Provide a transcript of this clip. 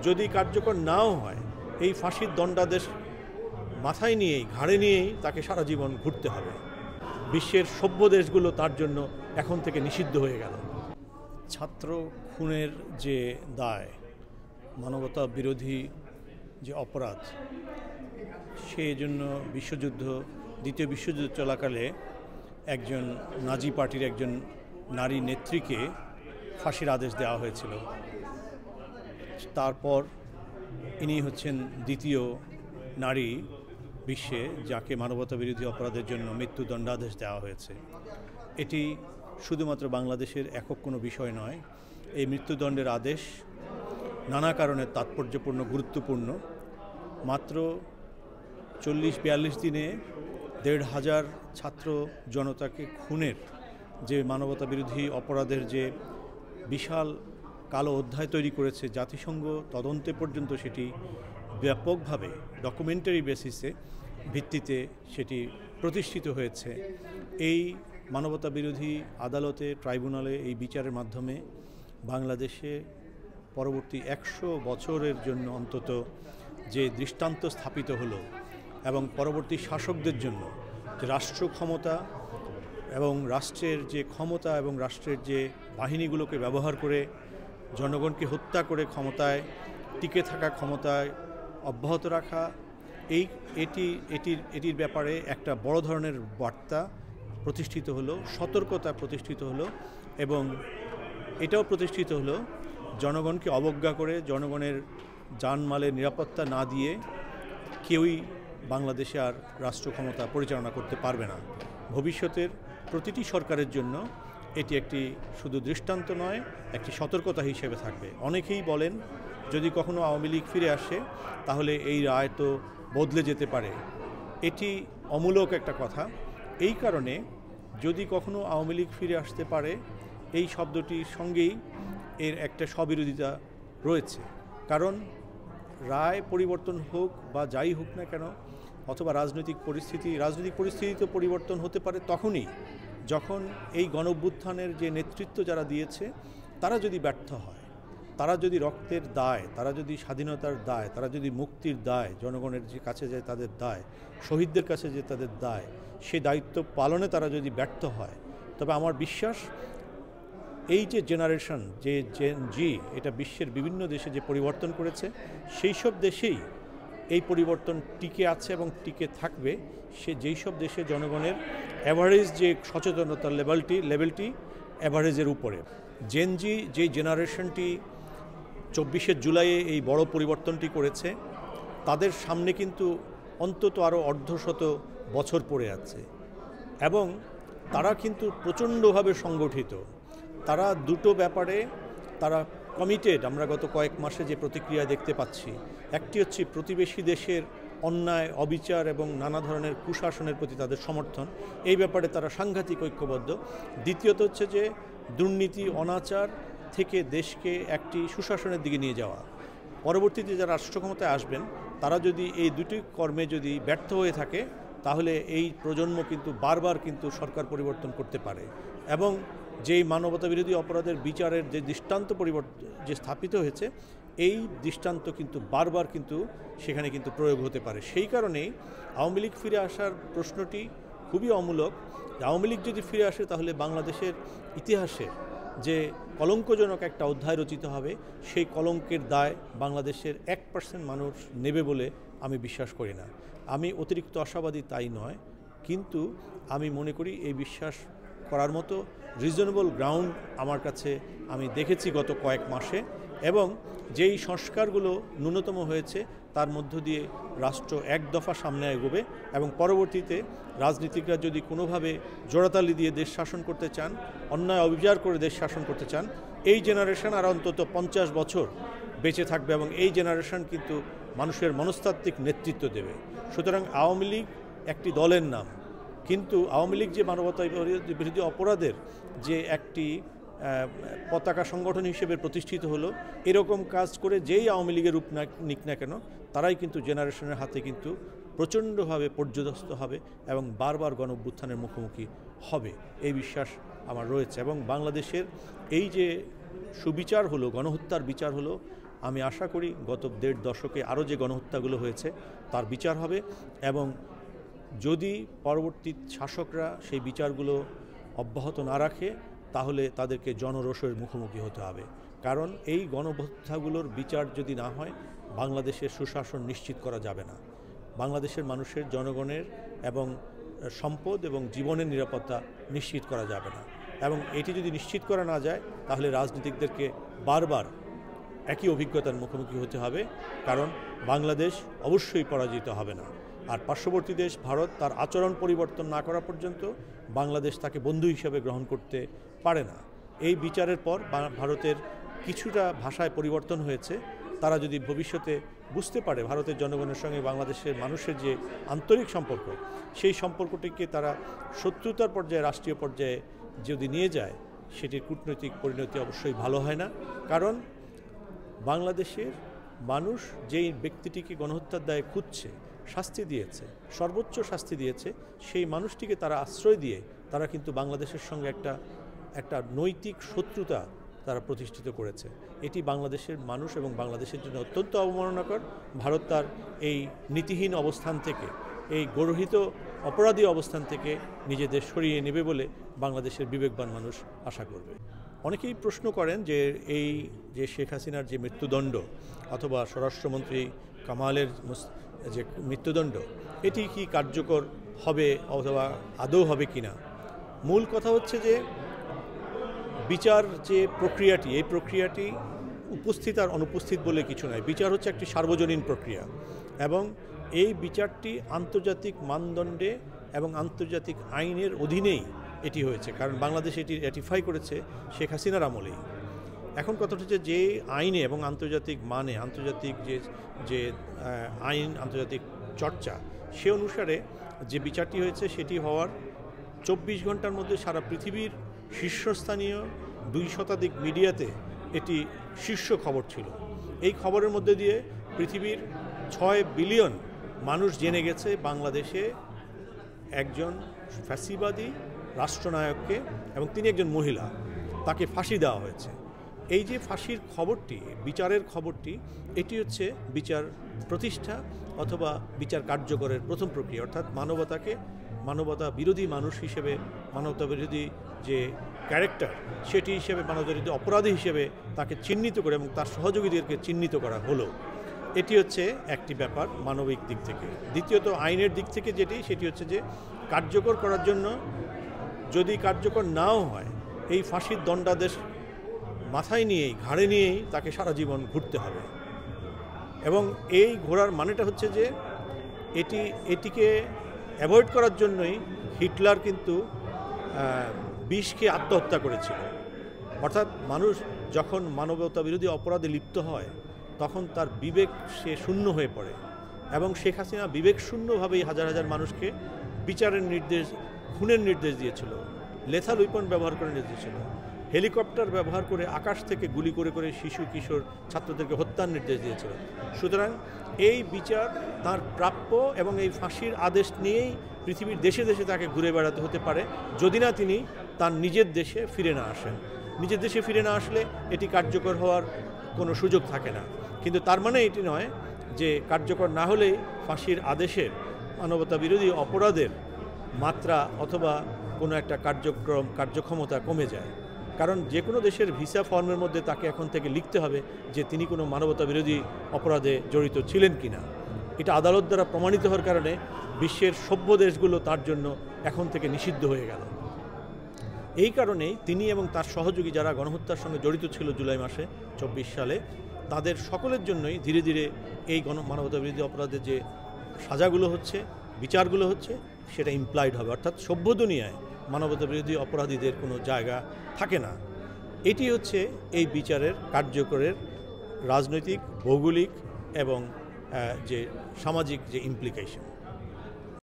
যদি কার্যকর নাও হয় এই ফাঁসির দণ্ডাদেশ মাথায় নিয়েই ঘাড়ে নিয়েই তাকে সারা জীবন ঘুরতে হবে। বিশ্বের সভ্য দেশগুলো তার জন্য এখন থেকে নিষিদ্ধ হয়ে গেল। ছাত্র খুনের যে দায়, মানবতা বিরোধী যে অপরাধ, সেই জন্য দ্বিতীয় বিশ্বযুদ্ধ চলাকালে একজন নাজি পার্টির একজন নারী নেত্রীকে ফাঁসির আদেশ দেওয়া হয়েছিল। তারপর ইনি হচ্ছেন দ্বিতীয় নারী বিশ্বে যাকে মানবতা বিরোধী অপরাধের জন্য মৃত্যুদণ্ডাদেশ দেওয়া হয়েছে। এটি শুধুমাত্র বাংলাদেশের একক কোনো বিষয় নয়। এই মৃত্যুদণ্ডের আদেশ নানা কারণে তাৎপর্যপূর্ণ, গুরুত্বপূর্ণ। মাত্র 40-42 দিনে 1,500 ছাত্র জনতাকে খুনের যে মানবতা বিরোধী অপরাধের যে বিশাল কালো অধ্যায় তৈরি করেছে, জাতিসংঘ তদন্তে পর্যন্ত সেটি ব্যাপকভাবে ডকুমেন্টারি বেসিসে ভিত্তিতে সেটি প্রতিষ্ঠিত হয়েছে। এই মানবতা বিরোধী আদালতে, ট্রাইব্যুনালে এই বিচারের মাধ্যমে বাংলাদেশে পরবর্তী 100 বছরের জন্য অন্তত যে দৃষ্টান্ত স্থাপিত হলো এবং পরবর্তী শাসকদের জন্য যে রাষ্ট্র ক্ষমতা এবং রাষ্ট্রের যে ক্ষমতা এবং রাষ্ট্রের যে বাহিনীগুলোকে ব্যবহার করে জনগণকে হত্যা করে ক্ষমতায় টিকে থাকা, ক্ষমতায় অব্যাহত রাখা, এটির ব্যাপারে একটা বড় ধরনের বার্তা প্রতিষ্ঠিত হলো, সতর্কতা প্রতিষ্ঠিত হলো এবং এটাও প্রতিষ্ঠিত হলো জনগণকে অবজ্ঞা করে, জনগণের জানমালের নিরাপত্তা না দিয়ে কেউই বাংলাদেশে আর রাষ্ট্র ক্ষমতা পরিচালনা করতে পারবে না। ভবিষ্যতের প্রতিটি সরকারের জন্য এটি একটি শুধু দৃষ্টান্ত নয়, একটি সতর্কতা হিসেবে থাকবে। অনেকেই বলেন যদি কখনো আওয়ামী লীগ ফিরে আসে তাহলে এই রায় তো বদলে যেতে পারে। এটি অমূলক একটা কথা। এই কারণে যদি কখনো আওয়ামী লীগ ফিরে আসতে পারে, এই শব্দটির সঙ্গেই এর একটা স্ববিরোধিতা রয়েছে। কারণ রায় পরিবর্তন হোক বা যাই হোক না কেন, অথবা রাজনৈতিক পরিস্থিতি তো পরিবর্তন হতে পারে তখনই যখন এই গণঅভ্যুত্থানের যে নেতৃত্ব যারা দিয়েছে তারা যদি ব্যর্থ হয়, তারা যদি রক্তের দায়, তারা যদি স্বাধীনতার দায়, তারা যদি মুক্তির দায়, জনগণের যে কাছে যে তাদের দায়, শহীদদের কাছে যে তাদের দায়, সে দায়িত্ব পালনে তারা যদি ব্যর্থ হয়, তবে আমার বিশ্বাস এই যে জেনারেশন, যে জেন জি, এটা বিশ্বের বিভিন্ন দেশে যে পরিবর্তন করেছে, সেই সব দেশেই এই পরিবর্তন টিকে আছে এবং টিকে থাকবে। যেই সব দেশে জনগণের অ্যাভারেজ যে সচেতনতার লেভেলটি অ্যাভারেজের উপরে। জেন জি, যেই জেনারেশনটি 24শে জুলাইয়ে এই বড় পরিবর্তনটি করেছে, তাদের সামনে কিন্তু অন্তত আরও অর্ধশত বছর পড়ে আছে এবং তারা কিন্তু প্রচণ্ডভাবে সংগঠিত। তারা দুটো ব্যাপারে তারা কমিটেড। আমরা গত কয়েক মাসে যে প্রতিক্রিয়া দেখতে পাচ্ছি, একটি হচ্ছে প্রতিবেশী দেশের অন্যায়, অবিচার এবং নানা ধরনের কুশাসনের প্রতি তাদের সমর্থন, এই ব্যাপারে তারা সাংঘাতিক ঐক্যবদ্ধ। দ্বিতীয়ত হচ্ছে যে দুর্নীতি, অনাচার থেকে দেশকে একটি সুশাসনের দিকে নিয়ে যাওয়া। পরবর্তীতে যারা রাষ্ট্র ক্ষমতায় আসবেন তারা যদি এই দুটি কর্মে যদি ব্যর্থ হয়ে থাকে, তাহলে এই প্রজন্ম কিন্তু বারবার কিন্তু সরকার পরিবর্তন করতে পারে এবং যেই মানবতা বিরোধী অপরাধের বিচারের যে দৃষ্টান্ত যে স্থাপিত হয়েছে, এই দৃষ্টান্ত কিন্তু বারবার কিন্তু সেখানে কিন্তু প্রয়োগ হতে পারে। সেই কারণেই আওয়ামী লীগ ফিরে আসার প্রশ্নটি খুবই অমূলক। আওয়ামী লীগ যদি ফিরে আসে তাহলে বাংলাদেশের ইতিহাসে যে কলঙ্কজনক একটা অধ্যায় রচিত হবে, সেই কলঙ্কের দায় বাংলাদেশের 1% মানুষ নেবে বলে আমি বিশ্বাস করি না। আমি অতিরিক্ত আশাবাদী তাই নয়, কিন্তু আমি মনে করি এই বিশ্বাস করার মতো রিজনেবল গ্রাউন্ড আমার কাছে আমি দেখেছি গত কয়েক মাসে, এবং যেই সংস্কারগুলো ন্যূনতম হয়েছে তার মধ্য দিয়ে রাষ্ট্র এক দফা সামনে এগোবে এবং পরবর্তীতে রাজনীতিকরা যদি কোনোভাবে জোড়াতালি দিয়ে দেশ শাসন করতে চান, অন্যায় অবিচার করে দেশ শাসন করতে চান, এই জেনারেশন আর অন্তত 50 বছর বেঁচে থাকবে এবং এই জেনারেশন কিন্তু মানুষের মনস্তাত্ত্বিক নেতৃত্ব দেবে। সুতরাং আওয়ামী লীগ একটি দলের নাম, কিন্তু আওয়ামী লীগ যে মানবতা বিরোধী অপরাধের যে একটি পতাকা সংগঠন হিসেবে প্রতিষ্ঠিত হলো, এরকম কাজ করে যেই আওয়ামী লীগের রূপ নিক না কেন, তারাই কিন্তু জেনারেশনের হাতে কিন্তু প্রচণ্ডভাবে পর্যদস্ত হবে এবং বারবার গণঅভ্যুত্থানের মুখোমুখি হবে, এই বিশ্বাস আমার রয়েছে। এবং বাংলাদেশের এই যে সুবিচার হলো, গণহত্যার বিচার হলো, আমি আশা করি গত ১.৫ দশকে আরও যে গণহত্যাগুলো হয়েছে তার বিচার হবে, এবং যদি পরবর্তী শাসকরা সেই বিচারগুলো অব্যাহত না রাখে তাহলে তাদেরকে জনরোষের মুখোমুখি হতে হবে। কারণ এই গণহত্যাগুলোর বিচার যদি না হয় বাংলাদেশের সুশাসন নিশ্চিত করা যাবে না। বাংলাদেশের মানুষের, জনগণের এবং সম্পদ এবং জীবনের নিরাপত্তা নিশ্চিত করা যাবে না, এবং এটি যদি নিশ্চিত করা না যায় তাহলে রাজনীতিকদেরকে বারবার একই অভিজ্ঞতার মুখোমুখি হতে হবে, কারণ বাংলাদেশ অবশ্যই পরাজিত হবে না। আর পার্শ্ববর্তী দেশ ভারত তার আচরণ পরিবর্তন না করা পর্যন্ত বাংলাদেশ তাকে বন্ধু হিসেবে গ্রহণ করতে পারে না। এই বিচারের পর ভারতের কিছুটা ভাষায় পরিবর্তন হয়েছে। তারা যদি ভবিষ্যতে বুঝতে পারে ভারতের জনগণের সঙ্গে বাংলাদেশের মানুষের যে আন্তরিক সম্পর্ক, সেই সম্পর্কটিকে তারা শত্রুতার পর্যায়ে, রাষ্ট্রীয় পর্যায়ে যদি নিয়ে যায়, সেটির কূটনৈতিক পরিণতি অবশ্যই ভালো হয় না। কারণ বাংলাদেশের মানুষ যেই ব্যক্তিটিকে গণহত্যার দায়ে খুঁজছে, শাস্তি দিয়েছে, সর্বোচ্চ শাস্তি দিয়েছে, সেই মানুষটিকে তারা আশ্রয় দিয়ে তারা কিন্তু বাংলাদেশের সঙ্গে একটা নৈতিক শত্রুতা তারা প্রতিষ্ঠিত করেছে। এটি বাংলাদেশের মানুষ এবং বাংলাদেশের জন্য অত্যন্ত অবমাননাকর। ভারত তার এই নীতিহীন অবস্থান থেকে, এই গর্হিত অপরাধী অবস্থান থেকে নিজেদের সরিয়ে নেবে বলে বাংলাদেশের বিবেকবান মানুষ আশা করবে। অনেকেই প্রশ্ন করেন যে এই যে শেখ হাসিনার যে মৃত্যুদণ্ড অথবা স্বরাষ্ট্রমন্ত্রী কামালের যে মৃত্যুদণ্ড, এটি কি কার্যকর হবে অথবা আদৌ হবে কিনা। মূল কথা হচ্ছে যে বিচার যে প্রক্রিয়াটি, এই প্রক্রিয়াটি উপস্থিত আর অনুপস্থিত বলে কিছু নয়। বিচার হচ্ছে একটি সার্বজনীন প্রক্রিয়া, এবং এই বিচারটি আন্তর্জাতিক মানদণ্ডে এবং আন্তর্জাতিক আইনের অধীনেই এটি হয়েছে, কারণ বাংলাদেশ এটি র্যাটিফাই করেছে শেখ হাসিনার আমলেই। এখন কথা হচ্ছে যে আইনে এবং আন্তর্জাতিক মানে, আন্তর্জাতিক যে আইন, আন্তর্জাতিক চর্চা, সে অনুসারে যে বিচারটি হয়েছে সেটি হওয়ার 24 ঘন্টার মধ্যে সারা পৃথিবীর শীর্ষস্থানীয় 2 শতাধিক মিডিয়াতে এটি শীর্ষ খবর ছিল। এই খবরের মধ্যে দিয়ে পৃথিবীর 6 বিলিয়ন মানুষ জেনে গেছে বাংলাদেশে একজন ফ্যাসিবাদী রাষ্ট্রনায়ককে, এবং তিনি একজন মহিলা, তাকে ফাঁসি দেওয়া হয়েছে। এই যে ফাঁসির খবরটি, বিচারের খবরটি, এটি হচ্ছে বিচার প্রতিষ্ঠা অথবা বিচার কার্যকরের প্রথম প্রক্রিয়া। অর্থাৎ মানবতা বিরোধী মানুষ হিসেবে, মানবতা বিরোধী যে ক্যারেক্টার, সেটি হিসেবে, মানবতা বিরোধী অপরাধী হিসেবে তাকে চিহ্নিত করে এবং তার সহযোগীদেরকে চিহ্নিত করা হলো। এটি হচ্ছে একটি ব্যাপার মানবিক দিক থেকে। দ্বিতীয়ত আইনের দিক থেকে সেটি হচ্ছে যে কার্যকর করার জন্য, যদি কার্যকর নাও হয়, এই ফাঁসির দণ্ডাদেশ মাথায় নিয়েই, ঘাড়ে নিয়েই তাকে সারা জীবন ঘুরতে হবে। এবং এই ঘোরার মানেটা হচ্ছে যে এটিকে অ্যাভয়েড করার জন্যই হিটলার কিন্তু বিষকে আত্মহত্যা করেছিল। অর্থাৎ মানুষ যখন মানবতা বিরোধী অপরাধে লিপ্ত হয় তখন তার বিবেক সে শূন্য হয়ে পড়ে, এবং শেখ হাসিনা বিবেক শূন্যভাবেই হাজার হাজার মানুষকে বিচারের নির্দেশ, খুনের নির্দেশ দিয়েছিল, লেথাল উইপন ব্যবহার করে নির্দেশ দিয়েছিল, হেলিকপ্টার ব্যবহার করে আকাশ থেকে গুলি করে করে শিশু কিশোর ছাত্রদেরকে হত্যার নির্দেশ দিয়েছিল। সুতরাং এই বিচার তার প্রাপ্য, এবং এই ফাঁসির আদেশ নিয়েই পৃথিবীর দেশে দেশে তাকে ঘুরে বেড়াতে হতে পারে, যদি না তিনি তার নিজের দেশে ফিরে না আসেন। নিজের দেশে ফিরে না আসলে এটি কার্যকর হওয়ার কোনো সুযোগ থাকে না। কিন্তু তার মানে এটি নয় যে কার্যকর না হলেই ফাঁসির আদেশের, মানবতা বিরোধী অপরাধের মাত্রা অথবা কোনো একটা কার্যক্ষমতা কমে যায়। কারণ যে কোনো দেশের ভিসা ফর্মের মধ্যে তাকে এখন থেকে লিখতে হবে যে তিনি কোনো মানবতা বিরোধী অপরাধে জড়িত ছিলেন কিনা। এটা আদালত দ্বারা প্রমাণিত হওয়ার কারণে বিশ্বের সভ্য দেশগুলো তার জন্য এখন থেকে নিষিদ্ধ হয়ে গেল। এই কারণেই তিনি এবং তার সহযোগী যারা গণহত্যার সঙ্গে জড়িত ছিল জুলাই মাসে 24 সালে, তাদের সকলের জন্যই ধীরে ধীরে এই মানবতা বিরোধী অপরাধের যে সাজাগুলো হচ্ছে, বিচারগুলো হচ্ছে, সেটা ইমপ্লয়েড হবে। অর্থাৎ সভ্য দুনিয়ায় মানবতা বিরোধী অপরাধীদের কোনো জায়গা থাকে না। এটি হচ্ছে এই বিচারের কার্যকরের রাজনৈতিক, ভৌগোলিক এবং যে সামাজিক যে ইমপ্লিকেশন।